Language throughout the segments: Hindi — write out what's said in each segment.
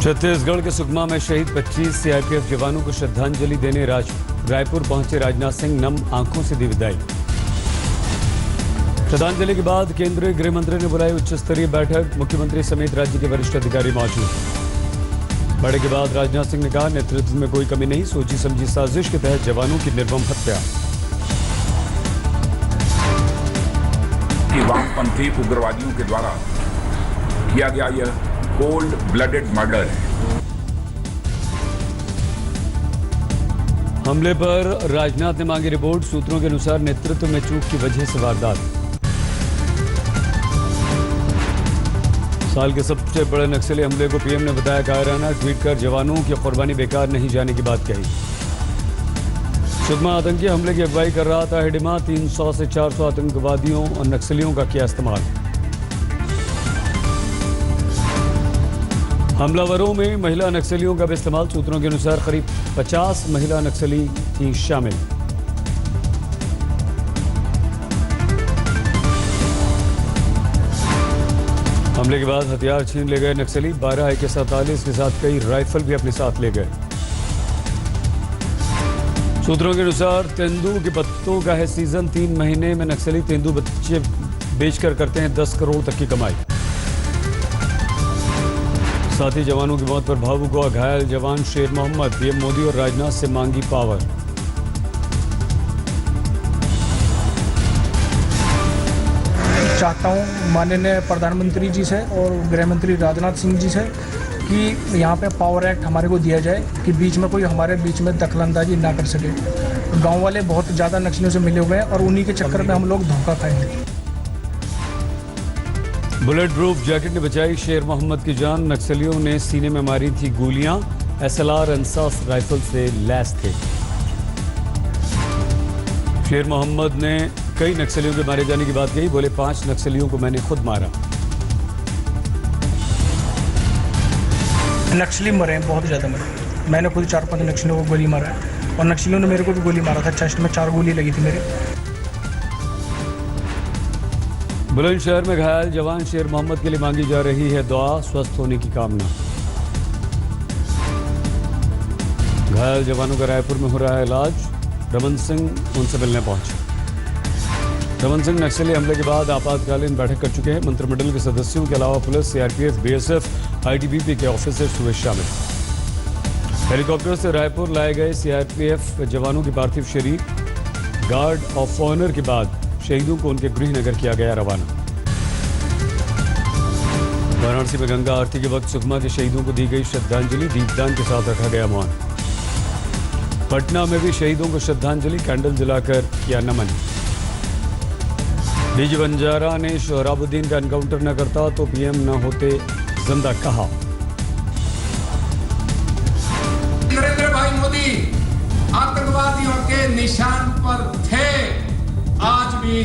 छत्तीसगढ़ के सुकमा में शहीद 25 सीआरपीएफ जवानों को श्रद्धांजलि देने रायपुर पहुंचे राजनाथ सिंह नम आंखों से दी विदाई। श्रद्धांजलि के बाद केंद्रीय गृह मंत्री ने बुलाई उच्च स्तरीय बैठक, मुख्यमंत्री समेत राज्य के वरिष्ठ अधिकारी मौजूद। बैठक के बाद राजनाथ सिंह ने कहा, नेतृत्व में कोई कमी नहीं, सोची समझी साजिश के तहत जवानों की निर्मम हत्या। वामपंथी उग्रवादियों के द्वारा किया गया यह कोल्ड ब्लडेड मर्डर है। हमले पर राजनाथ ने मांगी रिपोर्ट, सूत्रों के अनुसार नेतृत्व में चूक की वजह से वारदात। साल के सबसे बड़े नक्सली हमले को पीएम ने बताया कायराना, ट्वीट कर जवानों की कुर्बानी बेकार नहीं जाने की बात कही। सुकमा आतंकी हमले की अगुवाई कर रहा था हिडिमा, 300 से 400 आतंकवादियों और नक्सलियों का किया इस्तेमाल। हमलावरों में महिला नक्सलियों का भी इस्तेमाल, सूत्रों के अनुसार करीब 50 महिला नक्सली थी शामिल। हमले के बाद हथियार छीन ले गए नक्सली, 12 AK-47 के साथ कई राइफल भी अपने साथ ले गए। सूत्रों के अनुसार तेंदू के पत्तों का है सीजन, 3 महीने में नक्सली तेंदू बच्चे बेचकर करते हैं 10 करोड़ तक की कमाई। साथ ही जवानों की मौत पर भावुक हुआ घायल जवान शेर मोहम्मद, पीएम मोदी और राजनाथ से मांगी पावर। चाहता हूं माननीय प्रधानमंत्री जी से और गृह मंत्री राजनाथ सिंह जी से कि यहाँ पे पावर एक्ट हमारे को दिया जाए कि बीच में कोई हमारे बीच में दखलंदाजी ना कर सके। गांव वाले बहुत ज़्यादा नक्सलियों से मिले हुए हैं और उन्हीं के चक्कर में हम लोग धोखा खाएंगे। बुलेट प्रूफ जैकेट ने बचाई शेर मोहम्मद की जान, नक्सलियों ने सीने में मारी थी गोलियां, SLR इंसास राइफल से लैस थे। शेर मोहम्मद ने कई नक्सलियों के मारे जाने की बात कही, बोले 5 नक्सलियों को मैंने खुद मारा। नक्सली मरे हैं, बहुत ज़्यादा मरे। मैंने खुद 4-5 नक्सलियों को गोली मारा है और नक्सलियों ने मेरे को भी गोली मारा था, चेस्ट में 4 गोली लगी थी मेरे। बुलंदशहर में घायल जवान शेर मोहम्मद के लिए मांगी जा रही है दुआ, स्वस्थ होने की कामना। घायल जवानों का रायपुर में हो रहा है इलाज, रमन सिंह उनसे मिलने पहुंचे। रमन सिंह नक्सली हमले के बाद आपातकालीन बैठक कर चुके हैं, मंत्रिमंडल के सदस्यों के अलावा पुलिस, CRPF, BSF, ITBP के ऑफिसर्स हुए शामिल। हेलीकॉप्टर से रायपुर लाए गए CRPF जवानों की पार्थिव शरीर, गार्ड ऑफ ऑनर के बाद शहीदों को उनके गृह नगर किया गया रवाना। वाराणसी में गंगा आरती के वक्त सुकमा के शहीदों को दी गई श्रद्धांजलि, दीपदान के साथ रखा गया मौन। पटना में भी शहीदों को श्रद्धांजलि, कैंडल जलाकर किया नमन। डीजी बंजारा ने सोहराबुद्दीन का एनकाउंटर न करता तो पीएम न होते जिंदा, कहा। नरेंद्र भाई मोदी आतंकवादियों के निशान पर थे, आज भी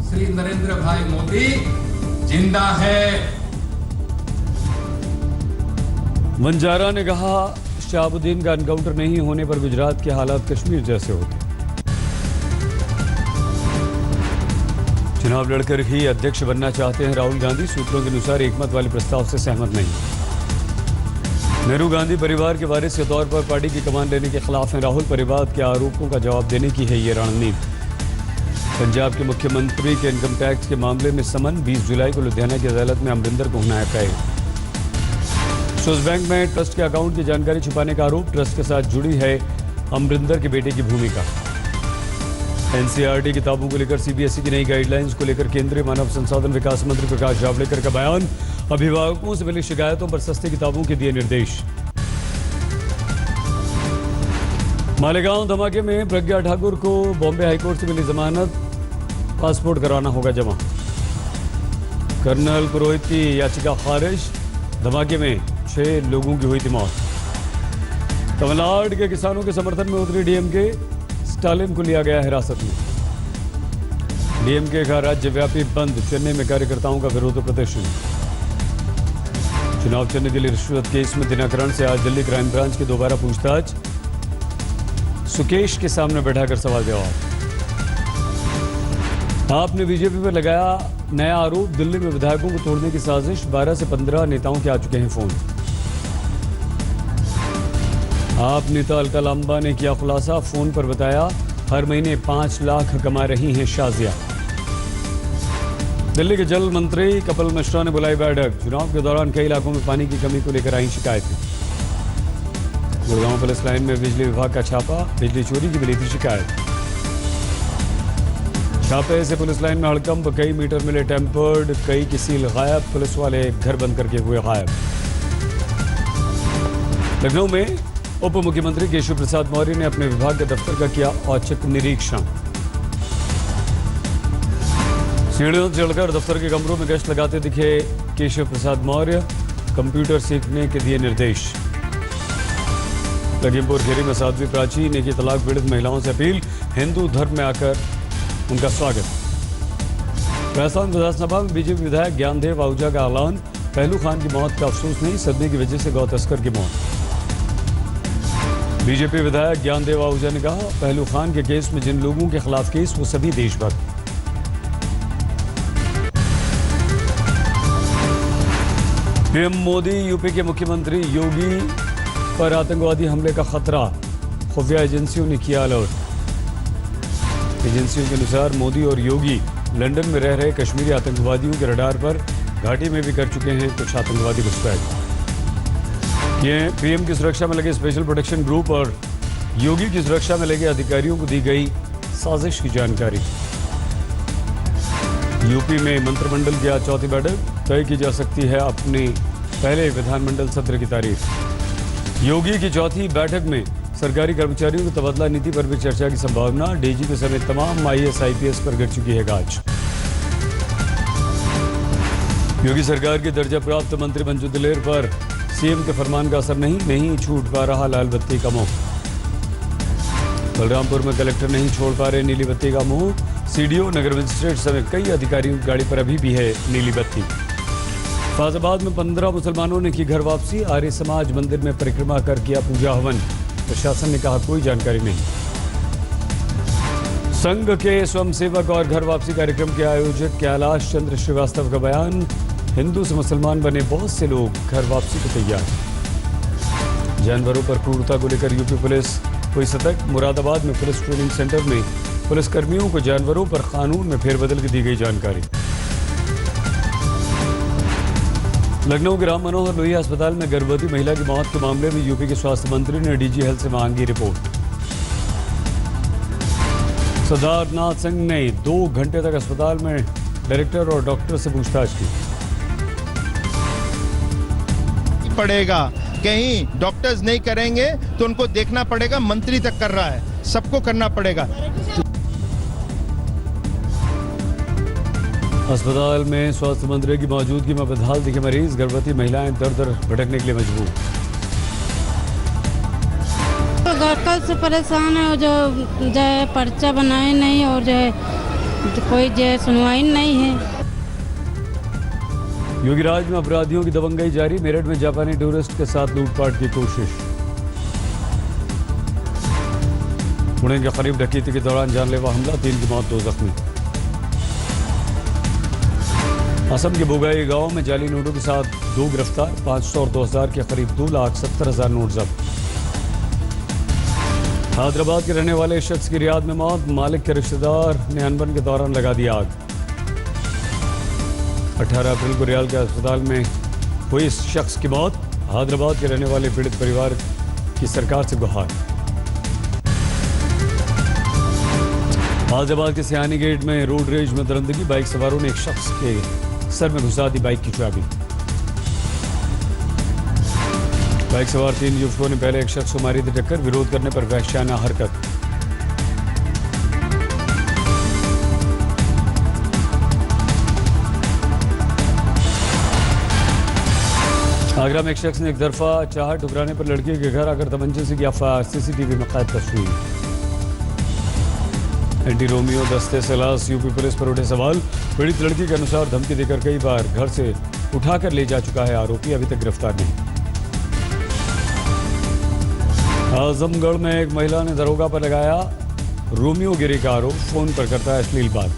श्री नरेंद्र भाई मोदी जिंदा है। बंजारा ने कहा, शहाबुद्दीन का एनकाउंटर नहीं होने पर गुजरात के हालात कश्मीर जैसे होते। चुनाव लड़कर ही अध्यक्ष बनना चाहते हैं राहुल गांधी, सूत्रों के अनुसार एकमत वाले प्रस्ताव से सहमत नहीं। नेहरू गांधी परिवार के वारिस के तौर पर पार्टी की कमान लेने के खिलाफ हैं राहुल, परिवार के आरोपों का जवाब देने की है ये रणनीति। पंजाब के मुख्यमंत्री के इनकम टैक्स के मामले में समन, 20 जुलाई को लुधियाना की अदालत में अमरिंदर को होना है कैद। स्विस बैंक में ट्रस्ट के अकाउंट की जानकारी छुपाने का आरोप, ट्रस्ट के साथ जुड़ी है अमरिंदर के बेटे की भूमिका। NCERT किताबों को लेकर CBSE की नई गाइडलाइंस को लेकर केंद्रीय मानव संसाधन विकास मंत्री प्रकाश जावड़ेकर का बयान, अभिभावकों से मिली शिकायतों पर सस्ती किताबों के दिए निर्देश। मालेगांव धमाके में प्रज्ञा ठाकुर को बॉम्बे हाईकोर्ट से मिली जमानत, पासपोर्ट करवाना होगा जमा। कर्नल पुरोहित की याचिका खारिज, धमाके में 6 लोगों की हुई थी मौत। तमिलनाडु के किसानों के समर्थन में उतरी DMK, स्टालिन को लिया गया हिरासत में। DMK का राज्यव्यापी बंद, चेन्नई में कार्यकर्ताओं का विरोध प्रदर्शन। चुनाव चिन्ह के लिए रिश्वत केस में दिनाकरण से आज दिल्ली क्राइम ब्रांच की दोबारा पूछताछ, सुकेश के सामने बैठाकर सवाल जवाब। आपने बीजेपी पर लगाया नया आरोप, दिल्ली में विधायकों को तोड़ने की साजिश, 12 से 15 नेताओं के आ चुके हैं फोन। आप नीताल का लांबा ने किया खुलासा, फोन पर बताया हर महीने 5 लाख कमा रही हैं शाजिया। दिल्ली के जल मंत्री कपिल मिश्रा ने बुलाई बैठक, चुनाव के दौरान कई इलाकों में पानी की कमी को लेकर आई शिकायतें। गुड़गांव पुलिस लाइन में बिजली विभाग का छापा, बिजली चोरी की मिली थी शिकायत। छापे से पुलिस लाइन में हड़कंप, कई मीटर मिले टेम्पर्ड, कई की सील गायब, पुलिस वाले घर बंद करके हुए गायब। लखनऊ में उप मुख्यमंत्री केशव प्रसाद मौर्य ने अपने विभाग के दफ्तर का किया औचक निरीक्षण। सीढ़ियों से चढ़कर दफ्तर के कमरों में गश्त लगाते दिखे केशव प्रसाद मौर्य, कंप्यूटर सीखने के दिए निर्देश। लखीमपुर खीरी में साध्वी प्राची ने की तलाक पीड़ित महिलाओं से अपील, हिंदू धर्म में आकर उनका स्वागत। राजस्थान विधानसभा में बीजेपी विधायक ज्ञानदेव आहूजा का ऐलान, पहलू खान की मौत का अफसोस नहीं, सदमे की वजह से गौ तस्कर की मौत। बीजेपी विधायक ज्ञानदेव आहूजा ने कहा, पहलू खान के केस में जिन लोगों के खिलाफ केस वो सभी देशभक्त। पीएम मोदी, यूपी के मुख्यमंत्री योगी पर आतंकवादी हमले का खतरा, खुफिया एजेंसियों ने किया अलर्ट। एजेंसियों के अनुसार मोदी और योगी लंदन में रह रहे कश्मीरी आतंकवादियों के रडार पर घाटी में भी कर चुके हैं कुछ आतंकवादी घुसपैठ। ये पीएम की सुरक्षा में लगे स्पेशल प्रोटेक्शन ग्रुप और योगी की सुरक्षा में लगे अधिकारियों को दी गई साजिश की जानकारी। यूपी में मंत्रिमंडल की आज चौथी बैठक, तय की जा सकती है अपने पहले विधानमंडल सत्र की तारीख। योगी की चौथी बैठक में सरकारी कर्मचारियों की तबादला नीति पर भी चर्चा की संभावना, डीजीपी समेत तमाम आईएएस आईपीएस पर गिर चुकी है गाज। योगी सरकार के दर्जा प्राप्त मंत्री मंजू दिलेर पर सीएम के फरमान का असर नहीं छूट पा रहा लाल बत्ती का मुंह। बलरामपुर में कलेक्टर नहीं छोड़ पा रहे नीली बत्ती का मुंह, सीडीओ नगर मजिस्ट्रेट समेत कई अधिकारियों की गाड़ी पर अभी भी है नीली बत्ती। फैजाबाद में 15 मुसलमानों ने की घर वापसी, आर्य समाज मंदिर में परिक्रमा कर किया पूजा हवन, प्रशासन ने कहा कोई जानकारी नहीं। संघ के स्वयंसेवक और घर वापसी कार्यक्रम के आयोजक कैलाश चंद्र श्रीवास्तव का बयान, हिंदू से मुसलमान बने बहुत से लोग घर वापसी को तैयार। जानवरों पर क्रूरता को लेकर यूपी पुलिस हुई सतर्क, मुरादाबाद में पुलिस ट्रेनिंग सेंटर में पुलिस कर्मियों को जानवरों पर कानून में फेरबदल की दी गई जानकारी। लखनऊ के राम मनोहर लोहिया अस्पताल में गर्भवती महिला की मौत के मामले में यूपी के स्वास्थ्य मंत्री ने डीजी हेल्थ से मांगी रिपोर्ट। सिद्धार्थनाथ सिंह ने 2 घंटे तक अस्पताल में डायरेक्टर और डॉक्टर से पूछताछ की। पड़ेगा, कहीं डॉक्टर्स नहीं करेंगे तो उनको देखना पड़ेगा, मंत्री तक कर रहा है, सबको करना पड़ेगा। अस्पताल में स्वास्थ्य मंत्री की मौजूदगी में बदहाल दिखे मरीज, गर्भवती महिलाएं दर दर भटकने के लिए मजबूर। कल से परेशान है, जो है पर्चा बनाए नहीं और जो है कोई जो है सुनवाई नहीं है। योगी राज में अपराधियों की दबंगई जारी, मेरठ में जापानी टूरिस्ट के साथ लूटपाट की कोशिश। पुणे के करीब डकैती के दौरान जानलेवा हमला, 3 की मौत 2 जख्मी। असम के बोगाई गांव में जाली नोटों के साथ 2 गिरफ्तार, 500 और 2000 के करीब 2,70,000 नोट जब्त। हैदराबाद के रहने वाले शख्स की रियाद में मौत, मालिक के रिश्तेदार ने अनबन के दौरान लगा दी आग। 18 अप्रैल को रियाल के अस्पताल में हुई इस शख्स की मौत, हैदराबाद के रहने वाले पीड़ित परिवार की सरकार से गुहार। हैदराबाद के सियानी गेट में रोड रेज में दरिंदगी, बाइक सवारों ने एक शख्स के सर में घुसा दी बाइक की चाबी। बाइक सवार 3 युवकों ने पहले एक शख्स को मारी थी टक्कर, विरोध करने पर वहशियाना हरकत। आगरा में एक शख्स ने एक तरफा चाहत ठुकराने पर लड़की के घर आकर तमंचे से किया फायर, सीसीटीवी में कैद तस्वीर। एंटी रोमियो दस्ते से लैस यूपी पुलिस पर उठे सवाल, पीड़ित लड़की के अनुसार धमकी देकर कई बार घर से उठाकर ले जा चुका है आरोपी, अभी तक गिरफ्तार नहीं। आजमगढ़ में एक महिला ने दरोगा पर लगाया रोमियो गिरी का आरोप, फोन पर करता है अश्लील बात।